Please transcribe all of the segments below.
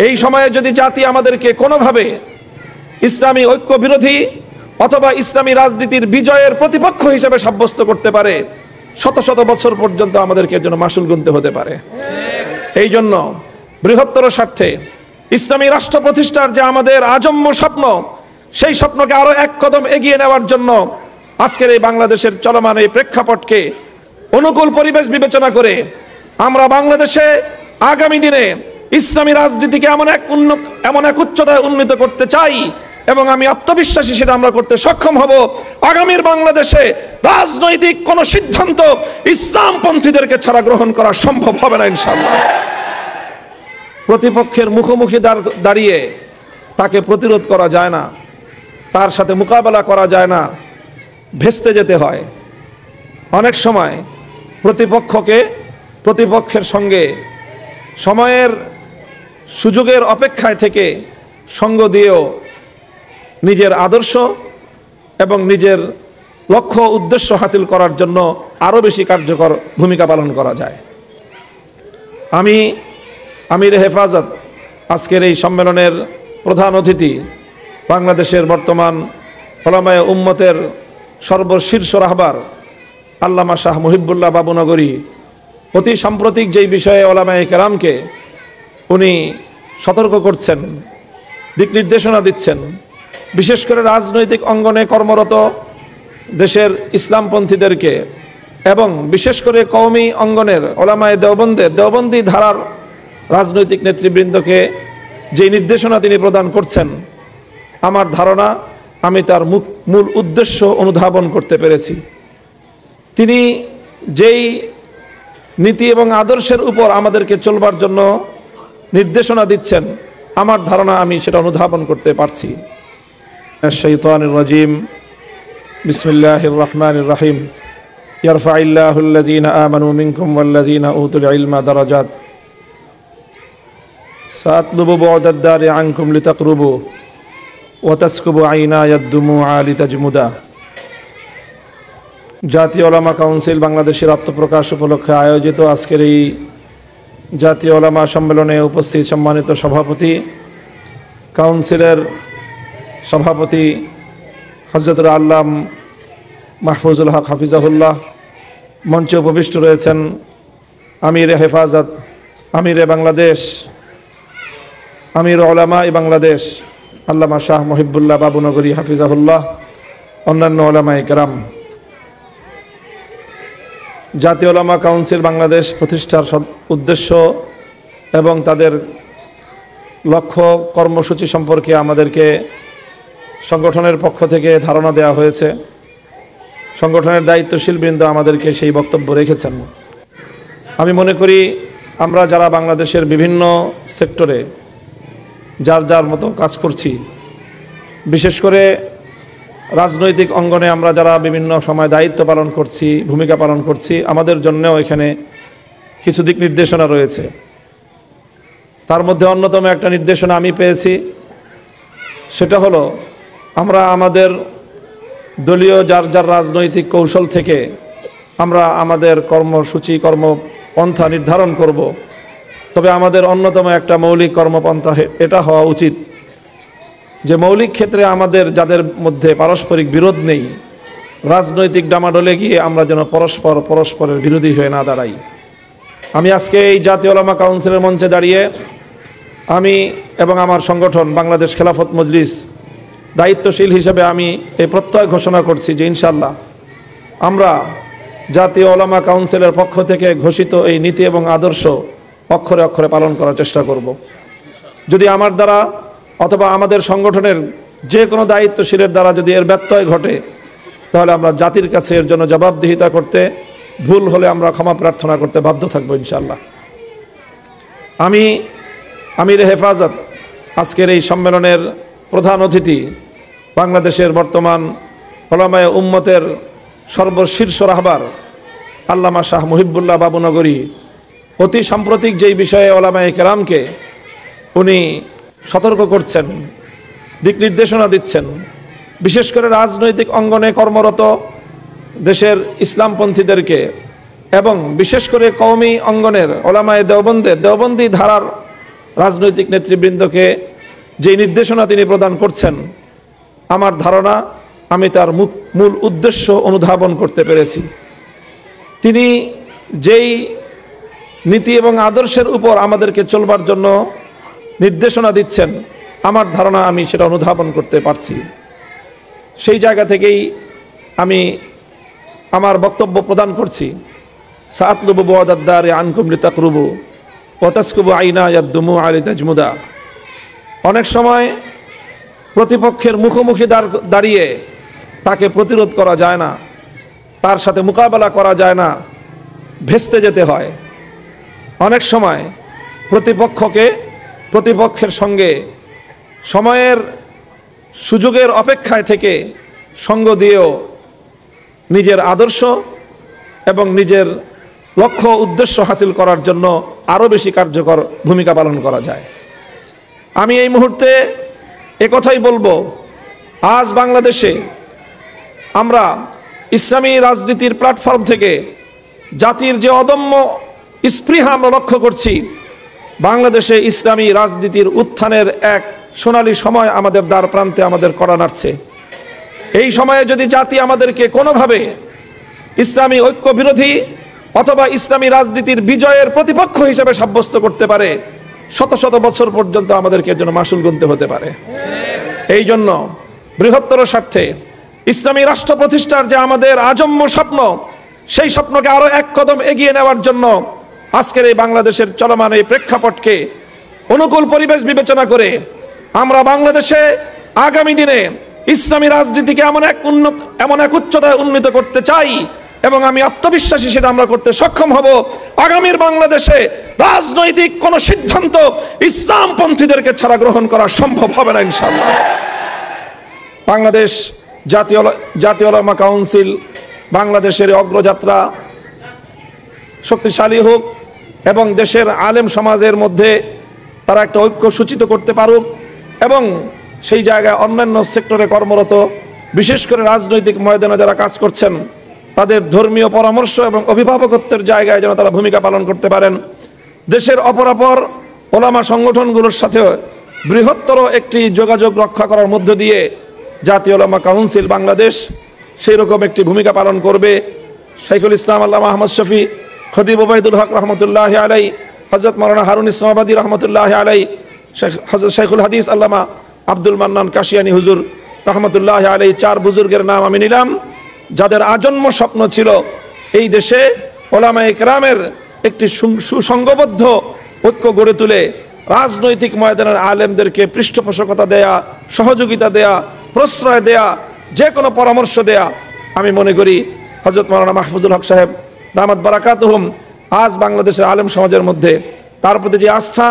এই সময়ে যদি জাতি আমাদেরকে কোনোভাবে ইসলামী ঐক্য বিরোধী অথবা ইসলামী রাজনীতির বিজয়ের প্রতিপক্ষ হিসেবে সাব্যস্ত করতে পারে, শত শত বছর পর্যন্ত আমাদেরকে এর জন্য মাসুল গুনতে হতে পারে। এই জন্য বৃহত্তর স্বার্থে ইসলামী রাষ্ট্র প্রতিষ্ঠার যে আমাদের আজন্ম স্বপ্ন, সেই স্বপ্নকে আরো এক কদম এগিয়ে নেওয়ার জন্য আজকের এই বাংলাদেশের চলমান এই প্রেক্ষাপটকে অনুকূল পরিবেশ বিবেচনা করে আমরা বাংলাদেশে আগামী দিনে ইসলামী রাজনীতিকে এমন এক উচ্চতায় উন্নীত করতে চাই, এবং আমি আত্মবিশ্বাসী সেটা আমরা করতে সক্ষম হব। আগামীর বাংলাদেশে রাজনৈতিক কোন সিদ্ধান্ত ইসলামপন্থীদেরকে ছাড়া গ্রহণ করা সম্ভব হবে না ইনশাআল্লাহ। প্রতিপক্ষের মুখোমুখি দাঁড়িয়ে তাকে প্রতিরোধ করা যায় না, তার সাথে মোকাবেলা করা যায় না, ভেস্তে যেতে হয়। অনেক সময় প্রতিপক্ষের সঙ্গে সময়ের সুযোগের অপেক্ষায় থেকে সঙ্গ দিয়েও নিজের আদর্শ এবং নিজের লক্ষ্য উদ্দেশ্য হাসিল করার জন্য আরও বেশি কার্যকর ভূমিকা পালন করা যায়। আমি আমির হেফাজত আজকের এই সম্মেলনের প্রধান অতিথি, বাংলাদেশের বর্তমান ওলামায়ে উম্মতের সর্বশীর্ষ রাহবার আল্লামা শাহ মুহিবুল্লাহ বাবুনগরী অতি সাম্প্রতিক যেই বিষয়ে ওলামায়ে কেরামকে উনি সতর্ক করছেন, দিক নির্দেশনা দিচ্ছেন, বিশেষ করে রাজনৈতিক অঙ্গনে কর্মরত দেশের ইসলামপন্থীদেরকে এবং বিশেষ করে কওমি অঙ্গনের ওলামায়ে দেওবন্দি ধারার রাজনৈতিক নেতৃবৃন্দকে যে নির্দেশনা তিনি প্রদান করছেন, আমার ধারণা আমি তার মূল উদ্দেশ্য অনুধাবন করতে পেরেছি। তিনি যেই নীতি এবং আদর্শের উপর আমাদেরকে চলবার জন্য নির্দেশনা দিচ্ছেন, আমার ধারণা আমি সেটা অনুধাবন করতে পারছি। শাইতানির রাজিম, বিসমিল্লাহির রহমানির রহিম। ইয়ারফাইল্লাহুল্লাযীনা আমানু মিনকুম ওয়াল্লাযীনা উতুল ইলমা দারাজাত। সাতলুবু বু'দাদ দারি আনকুম লিতাকরুবু ওয়া তাসকুবু আইনায়াদ দুমুআ লিতাজমুদা। জাতীয় ওলামা কাউন্সিল বাংলাদেশের আত্মপ্রকাশ উপলক্ষে আয়োজিত আজকের এই জাতীয় ওলামা সম্মেলনে উপস্থিত সম্মানিত সভাপতি, কাউন্সিলের সভাপতি হযরতুল আল্লাম মাহফুজুল হক হাফিজাহুল্লাহ, মঞ্চে উপবিষ্ট রয়েছেন আমিরে হেফাজত, আমিরে বাংলাদেশ, আমির ওলামা বাংলাদেশ আল্লামা শাহ মুহিবুল্লাহ বাবুনগরী হাফিজাহুল্লাহ, অন্যান্য ওলামায়ে কেরাম। জাতীয় ওলামা কাউন্সিল বাংলাদেশ প্রতিষ্ঠার উদ্দেশ্য এবং তাদের লক্ষ্য কর্মসূচি সম্পর্কে আমাদেরকে সংগঠনের পক্ষ থেকে ধারণা দেওয়া হয়েছে। সংগঠনের দায়িত্বশীল বৃন্দ আমাদেরকে সেই বক্তব্য রেখেছেন। আমি মনে করি আমরা যারা বাংলাদেশের বিভিন্ন সেক্টরে যার যার মতো কাজ করছি, বিশেষ করে রাজনৈতিক অঙ্গনে আমরা যারা বিভিন্ন সময় দায়িত্ব পালন করছি, ভূমিকা পালন করছি, আমাদের জন্যও এখানে কিছু দিক নির্দেশনা রয়েছে। তার মধ্যে অন্যতম একটা নির্দেশনা আমি পেয়েছি, সেটা হলো আমরা আমাদের দলীয় যার যার রাজনৈতিক কৌশল থেকে আমরা আমাদের কর্মসূচি কর্মপন্থা নির্ধারণ করব। তবে আমাদের অন্যতম একটা মৌলিক কর্মপন্থা এটা হওয়া উচিত যে মৌলিক ক্ষেত্রে আমাদের যাদের মধ্যে পারস্পরিক বিরোধ নেই, রাজনৈতিক ডামাডোলে গিয়ে আমরা যেন পরস্পরের বিরোধী হয়ে না দাঁড়াই। আমি আজকে এই জাতীয় ওলামা কাউন্সিলের মঞ্চে দাঁড়িয়ে আমি এবং আমার সংগঠন বাংলাদেশ খেলাফত মজলিস দায়িত্বশীল হিসেবে আমি এই প্রত্যয় ঘোষণা করছি যে ইনশাআল্লাহ আমরা জাতীয় ওলামা কাউন্সিলের পক্ষ থেকে ঘোষিত এই নীতি এবং আদর্শ অক্ষরে অক্ষরে পালন করার চেষ্টা করব। যদি আমার দ্বারা অথবা আমাদের সংগঠনের যে কোনো দায়িত্বশীলের দ্বারা যদি এর ব্যত্যয় ঘটে, তাহলে আমরা জাতির কাছে এর জন্য জবাবদিহিতা করতে, ভুল হলে আমরা ক্ষমা প্রার্থনা করতে বাধ্য থাকবো ইনশাআল্লাহ। আমি আমিরে হেফাজত আজকের এই সম্মেলনের প্রধান অতিথি, বাংলাদেশের বর্তমান ওলামায়ে উম্মতের সর্বশীর্ষ রাহবার আল্লামা শাহ মুহিবুল্লাহ বাবুনগরী অতি সাম্প্রতিক যেই বিষয়ে ওলামায়ে কেরামকে উনি সতর্ক করছেন, দিক নির্দেশনা দিচ্ছেন, বিশেষ করে রাজনৈতিক অঙ্গনে কর্মরত দেশের ইসলামপন্থীদেরকে এবং বিশেষ করে কওমি অঙ্গনের ওলামায়ে দেওবন্দি ধারার রাজনৈতিক নেতৃবৃন্দকে যে নির্দেশনা তিনি প্রদান করছেন, আমার ধারণা আমি তার মূল উদ্দেশ্য অনুধাবন করতে পেরেছি। তিনি যেই নীতি এবং আদর্শের উপর আমাদেরকে চলবার জন্য নির্দেশনা দিচ্ছেন, আমার ধারণা আমি সেটা অনুধাবন করতে পারছি। সেই জায়গা থেকেই আমি আমার বক্তব্য প্রদান করছি। সাতলুবু বদাদ্দারে আনকুম লিতাকরুবু ওয়া তাসকুবু আইনা ইয়াদদুমু আলি তাজমুদা। অনেক সময় প্রতিপক্ষের মুখোমুখি দাঁড়িয়ে তাকে প্রতিরোধ করা যায় না, তার সাথে মোকাবেলা করা যায় না, ভেস্তে যেতে হয়। অনেক সময় প্রতিপক্ষের সঙ্গে সময়ের সুযোগের অপেক্ষায় থেকে সঙ্গ দিয়েও নিজের আদর্শ এবং নিজের লক্ষ্য উদ্দেশ্য হাসিল করার জন্য আরও বেশি কার্যকর ভূমিকা পালন করা যায়। আমি এই মুহূর্তে একথাই বলবো, আজ বাংলাদেশে আমরা ইসলামী রাজনীতির প্ল্যাটফর্ম থেকে জাতির যে অদম্য স্পৃহা আমরা লক্ষ্য করছি, বাংলাদেশে ইসলামী রাজনীতির উত্থানের এক সোনালী সময় আমাদের দ্বার প্রান্তে আমাদের কড়া নাড়ছে। এই সময়ে যদি জাতি আমাদেরকে কোনোভাবে ইসলামী ঐক্য বিরোধী অথবা ইসলামী রাজনীতির বিজয়ের প্রতিপক্ষ হিসেবে সাব্যস্ত করতে পারে, শত শত বছর পর্যন্ত আমাদেরকে এর জন্য মাসুল গুনতে হতে পারে। এই জন্য বৃহত্তর স্বার্থে ইসলামী রাষ্ট্র প্রতিষ্ঠার যে আমাদের আজন্ম স্বপ্ন, সেই স্বপ্নকে আরো এক কদম এগিয়ে নেওয়ার জন্য আজকের এই বাংলাদেশের চলমান এই প্রেক্ষাপটকে অনুকূল পরিবেশ বিবেচনা করে আমরা বাংলাদেশে আগামী দিনে ইসলামী রাজনীতিকে এমন এক উচ্চতায় উন্নীত করতে চাই এবং আমি আত্মবিশ্বাসী সেটা আমরা করতে সক্ষম হব। আগামীর বাংলাদেশে রাজনৈতিক কোন সিদ্ধান্ত ইসলামপন্থীদেরকে ছাড়া গ্রহণ করা সম্ভব হবে না ইনশাআল্লাহ। বাংলাদেশ জাতীয় উলামা কাউন্সিল বাংলাদেশের অগ্রযাত্রা শক্তিশালী হোক এবং দেশের আলেম সমাজের মধ্যে তারা একটা ঐক্য সূচিত করতে পারুক এবং সেই জায়গায় অন্যান্য সেক্টরে কর্মরত, বিশেষ করে রাজনৈতিক ময়দানে যারা কাজ করছেন, তাদের ধর্মীয় পরামর্শ এবং অভিভাবকত্বের জায়গায় যেন তারা ভূমিকা পালন করতে পারেন। দেশের অপরাপর ওলামা সংগঠনগুলোর সাথে বৃহত্তর একটি যোগাযোগ রক্ষা করার মধ্য দিয়ে জাতীয় উলামা কাউন্সিল বাংলাদেশ সেই রকম একটি ভূমিকা পালন করবে। শাইখুল ইসলাম আল্লামা আহমদ শফি, খতিব ওবায়দুল হক রহমতুল্লাহ আলাই, হযরত মাওলানা হারুন ইসলামাবাদী রহমতুল্লাহ আলাই, হযরত শাইখুল হাদিস আল্লামা আব্দুল মান্নান কাশিয়ানি হুজুর রহমতুল্লাহ আলাই, চার বুজুর্গের নাম আমি নিলাম, যাদের আজন্ম স্বপ্ন ছিল এই দেশে ওলামায়ে কেরামের একটি সুসংঘবদ্ধ ঐক্য গড়ে তুলে রাজনৈতিক ময়দানের আলেমদেরকে পৃষ্ঠপোষকতা দেয়া, সহযোগিতা দেয়া, প্রশ্রয় দেয়া, যে কোনো পরামর্শ দেয়া। আমি মনে করি হযরত মাওলানা মাহফুজুল হক সাহেব দামাত বারাকাতুহুম আজ বাংলাদেশের আলেম সমাজের মধ্যে তার প্রতি যে আস্থা,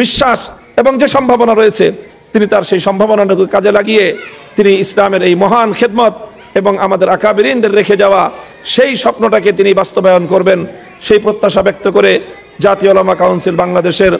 বিশ্বাস এবং যে সম্ভাবনা রয়েছে, তিনি তার সেই সম্ভাবনাটুকু কাজে লাগিয়ে তিনি ইসলামের এই মহান খেদমত এবং আমাদের আকাবিরিনদের রেখে যাওয়া সেই স্বপ্নটাকে তিনি বাস্তবায়ন করবেন, সেই প্রত্যাশা ব্যক্ত করে জাতীয় উলামা কাউন্সিল বাংলাদেশের